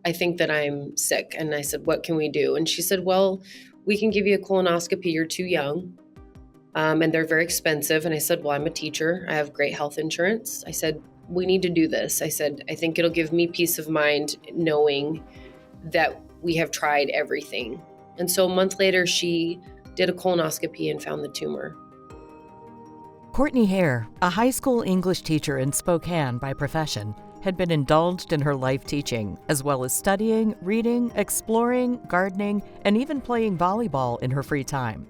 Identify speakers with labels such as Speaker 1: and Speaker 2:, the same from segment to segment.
Speaker 1: I think that I'm sick. And I said, what can we do? And she said, well, we can give you a colonoscopy. You're too young. And they're very expensive. And I said, well, I'm a teacher. I have great health insurance. I said, we need to do this. I said, I think it'll give me peace of mind knowing that we have tried everything. And so a month later, she did a colonoscopy and found the tumor.
Speaker 2: Courtney Hare, a high school English teacher in Spokane by profession, had been indulged in her life teaching, as well as studying, reading, exploring, gardening, and even playing volleyball in her free time.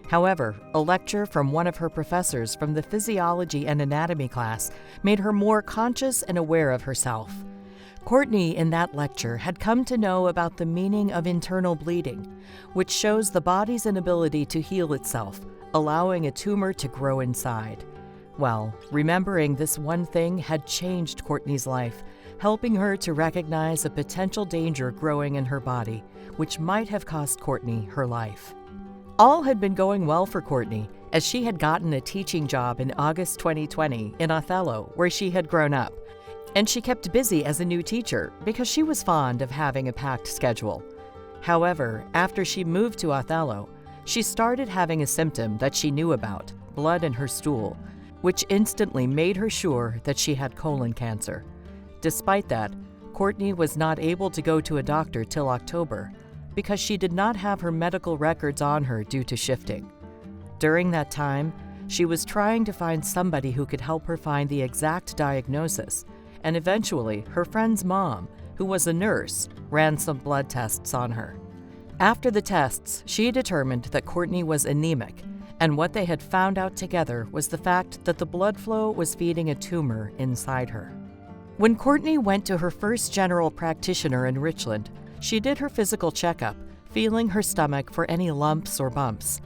Speaker 2: However, a lecture from one of her professors from the physiology and anatomy class made her more conscious and aware of herself. Courtney, in that lecture, had come to know about the meaning of internal bleeding, which shows the body's inability to heal itself, allowing a tumor to grow inside. Well, remembering this one thing had changed Courtney's life, helping her to recognize a potential danger growing in her body, which might have cost Courtney her life. All had been going well for Courtney, as she had gotten a teaching job in August 2020 in Othello, where she had grown up. And she kept busy as a new teacher because she was fond of having a packed schedule. However, after she moved to Othello, she started having a symptom that she knew about, blood in her stool, which instantly made her sure that she had colon cancer. Despite that, Courtney was not able to go to a doctor till October because she did not have her medical records on her due to shifting. During that time, she was trying to find somebody who could help her find the exact diagnosis, and eventually her friend's mom, who was a nurse, ran some blood tests on her. After the tests, she determined that Courtney was anemic, and what they had found out together was the fact that the blood flow was feeding a tumor inside her. When Courtney went to her first general practitioner in Richland, she did her physical checkup, feeling her stomach for any lumps or bumps.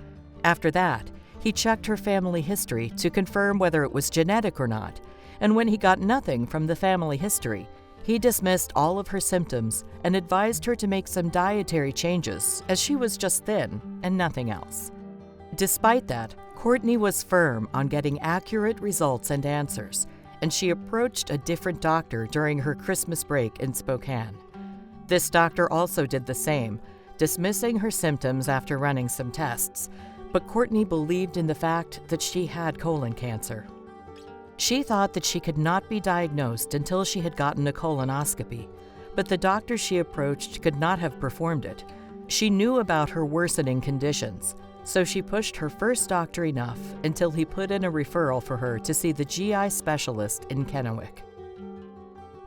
Speaker 2: After that, he checked her family history to confirm whether it was genetic or not, and when he got nothing from the family history, he dismissed all of her symptoms and advised her to make some dietary changes, as she was just thin and nothing else. Despite that, Courtney was firm on getting accurate results and answers, and she approached a different doctor during her Christmas break in Spokane. This doctor also did the same, dismissing her symptoms after running some tests, but Courtney believed in the fact that she had colon cancer. She thought that she could not be diagnosed until she had gotten a colonoscopy, but the doctor she approached could not have performed it. She knew about her worsening conditions, so she pushed her first doctor enough until he put in a referral for her to see the GI specialist in Kennewick.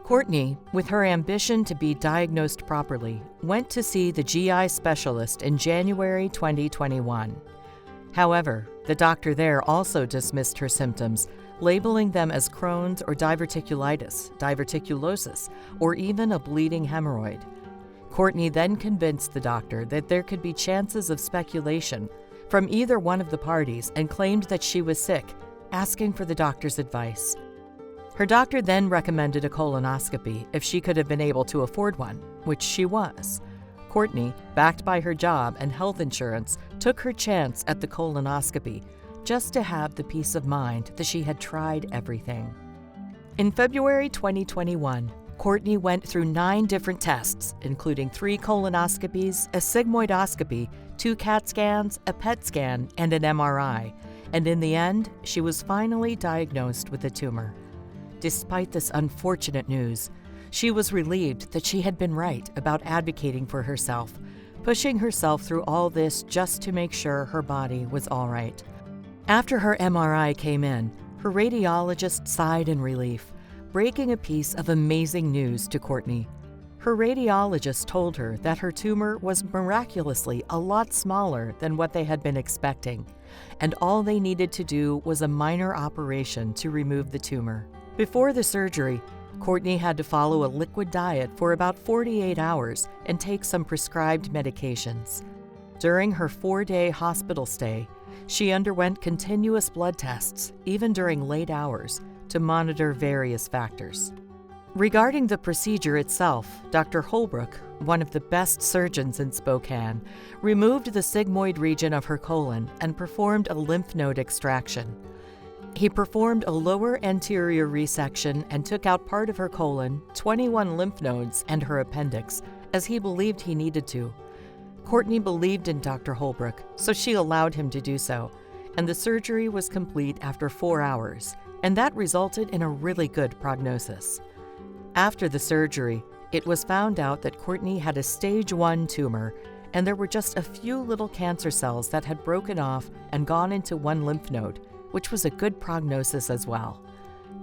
Speaker 2: Courtney, with her ambition to be diagnosed properly, went to see the GI specialist in January 2021. However, the doctor there also dismissed her symptoms, labeling them as Crohn's or diverticulitis, diverticulosis, or even a bleeding hemorrhoid. Courtney then convinced the doctor that there could be chances of speculation from either one of the parties and claimed that she was sick, asking for the doctor's advice. Her doctor then recommended a colonoscopy if she could have been able to afford one, which she was. Courtney, backed by her job and health insurance, took her chance at the colonoscopy, just to have the peace of mind that she had tried everything. In February 2021, Courtney went through 9 different tests, including 3 colonoscopies, a sigmoidoscopy, 2 CAT scans, a PET scan, and an MRI, and in the end, she was finally diagnosed with a tumor. Despite this unfortunate news, she was relieved that she had been right about advocating for herself, pushing herself through all this just to make sure her body was all right. After her MRI came in, her radiologist sighed in relief, breaking a piece of amazing news to Courtney. Her radiologist told her that her tumor was miraculously a lot smaller than what they had been expecting, and all they needed to do was a minor operation to remove the tumor. Before the surgery, Courtney had to follow a liquid diet for about 48 hours and take some prescribed medications. During her 4-day hospital stay, she underwent continuous blood tests, even during late hours, to monitor various factors. Regarding the procedure itself, Dr. Holbrook, one of the best surgeons in Spokane, removed the sigmoid region of her colon and performed a lymph node extraction. He performed a lower anterior resection and took out part of her colon, 21 lymph nodes, and her appendix, as he believed he needed to. Courtney believed in Dr. Holbrook, so she allowed him to do so, and the surgery was complete after 4 hours, and that resulted in a really good prognosis. After the surgery, it was found out that Courtney had a stage 1 tumor, and there were just a few little cancer cells that had broken off and gone into one lymph node, which was a good prognosis as well.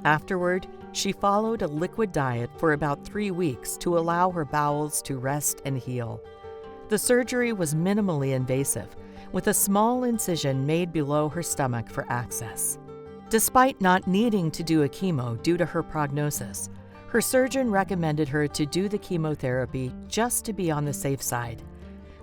Speaker 2: Afterward, she followed a liquid diet for about 3 weeks to allow her bowels to rest and heal. The surgery was minimally invasive, with a small incision made below her stomach for access. Despite not needing to do a chemo due to her prognosis, her surgeon recommended her to do the chemotherapy just to be on the safe side.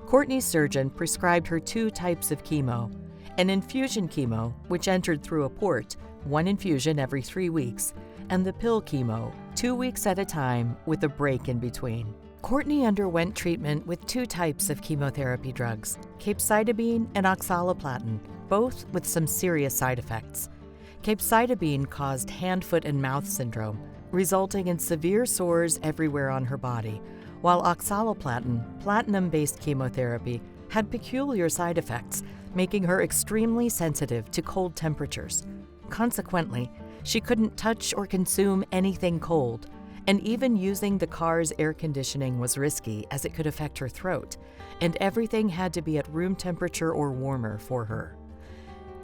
Speaker 2: Courtney's surgeon prescribed her 2 types of chemo: an infusion chemo, which entered through a port, 1 infusion every 3 weeks, and the pill chemo, 2 weeks at a time with a break in between. Courtney underwent treatment with 2 types of chemotherapy drugs, capecitabine and oxaliplatin, both with some serious side effects. Capecitabine caused hand, foot, and mouth syndrome, resulting in severe sores everywhere on her body, while oxaliplatin, platinum-based chemotherapy, had peculiar side effects, making her extremely sensitive to cold temperatures. Consequently, she couldn't touch or consume anything cold, and even using the car's air conditioning was risky as it could affect her throat, and everything had to be at room temperature or warmer for her.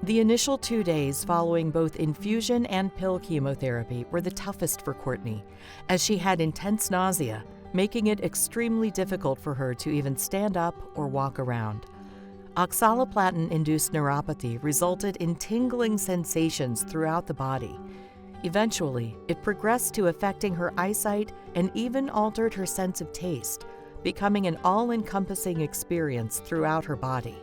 Speaker 2: The initial 2 days following both infusion and pill chemotherapy were the toughest for Courtney, as she had intense nausea, making it extremely difficult for her to even stand up or walk around. Oxaliplatin-induced neuropathy resulted in tingling sensations throughout the body. Eventually, it progressed to affecting her eyesight and even altered her sense of taste, becoming an all-encompassing experience throughout her body.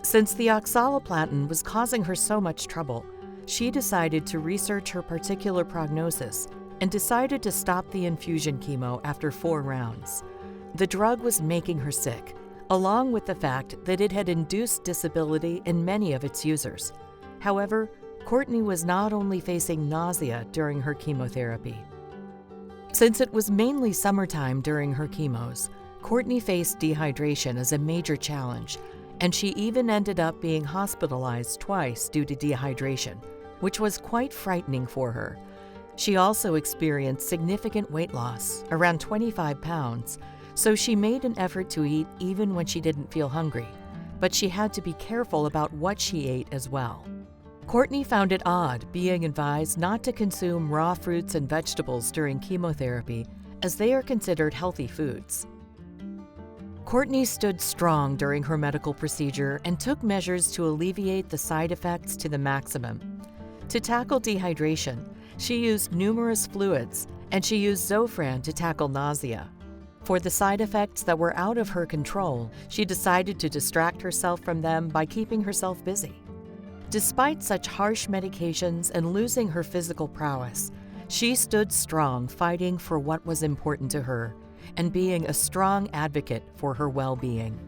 Speaker 2: Since the oxaliplatin was causing her so much trouble, she decided to research her particular prognosis and decided to stop the infusion chemo after 4 rounds. The drug was making her sick, along with the fact that it had induced disability in many of its users. However, Courtney was not only facing nausea during her chemotherapy. Since it was mainly summertime during her chemos, Courtney faced dehydration as a major challenge, and she even ended up being hospitalized twice due to dehydration, which was quite frightening for her. She also experienced significant weight loss, around 25 pounds, so she made an effort to eat even when she didn't feel hungry, but she had to be careful about what she ate as well. Courtney found it odd being advised not to consume raw fruits and vegetables during chemotherapy, as they are considered healthy foods. Courtney stood strong during her medical procedure and took measures to alleviate the side effects to the maximum. To tackle dehydration, she used numerous fluids, and she used Zofran to tackle nausea. For the side effects that were out of her control, she decided to distract herself from them by keeping herself busy. Despite such harsh medications and losing her physical prowess, she stood strong, fighting for what was important to her and being a strong advocate for her well-being.